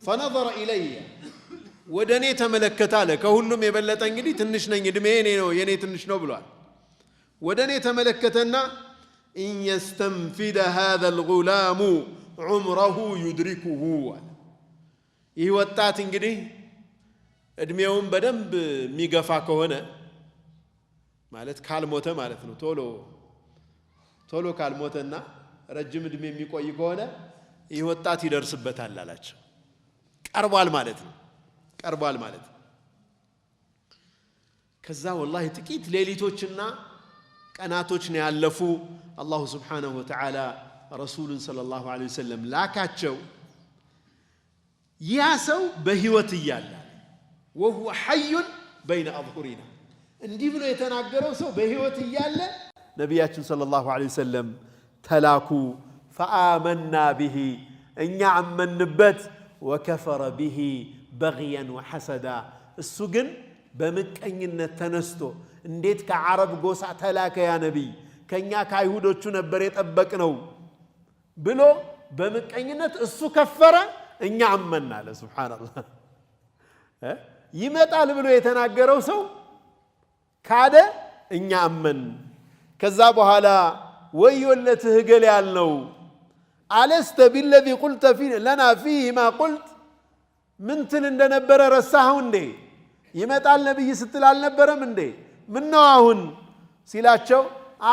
فنظر إلي ودني تملكت على كهلم يبلت انجدي تنش نኝ እድሜኔ ነው የኔ ትንሽ ነው ብሏል ودني تملكتنا إن يستنفد هذا الغلام عمره يدركه ይህ ወጣት እንግዲህ እድሜውን በደንብ የሚገፋ ከሆነ ማለት ካልሞተ ማለት ነው ቶሎ ካልሞተና ረጅም እድሜ የሚቆይ ከሆነ ይህ ወጣት ይደርስበታል አላቸው ቀርቧል ማለት ነው ከዛ والله ጥቂት ሌሊቶችና ቀናቶች ነው ያለፉ አላህ Subhanahu Wa Ta'ala ረሱልን ሰለላሁ ዐለይሂ ወሰለም ላካቸው ያ ሰው በህይወት ይያለ وهو حي بين أظهرنا እንዲህ ብሎ የተናገረው ሰው በህይወት ይያለ ነብያችን ሰለላሁ ዐለይሂ ወሰለም ተላኩ فآمنا به እኛ አመንበት وكفر به بغيا وحسدا እሱ ግን በመቀኝነት ተነስቶ እንዴት ከዓረብ ጎሳ ተላከ ያ ነብይ ከኛ ከአይሁዶቹ ነበር የጠበቅነው ብሎ በመቀኝነት እሱ ከፈረ እኛ አመንና አለ ሱብሃንአላህ ይመጣል ብሎ የተናገረው ሰው ካደ እኛ አመን ከዛ በኋላ ወዮለትህ ገለ ያልነው አለስተ بالذي قلت فيه لنا فيه ما قلت ምን ትል እንደነበረ ረሳኸው እንዴ ይመጣል ነብይ ስትል አልነበረም እንዴ ምን ነው አሁን ሲላቸው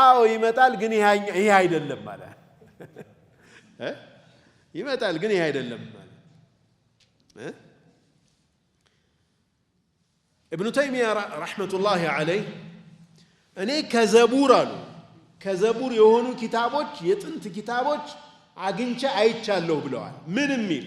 አዎ ይመጣል ግን ይሄ አይደለም ማለት ይመጣል ግን ይሄ አይደለም ማለት ابن تيمية رحمة الله عليه እኔ ከዘቡር አሉ ከዘቡር የሆኑ ኪታቦች የጥንት ኪታቦች አግኝቼ አይቻለሁ ብለዋል ምን የሚል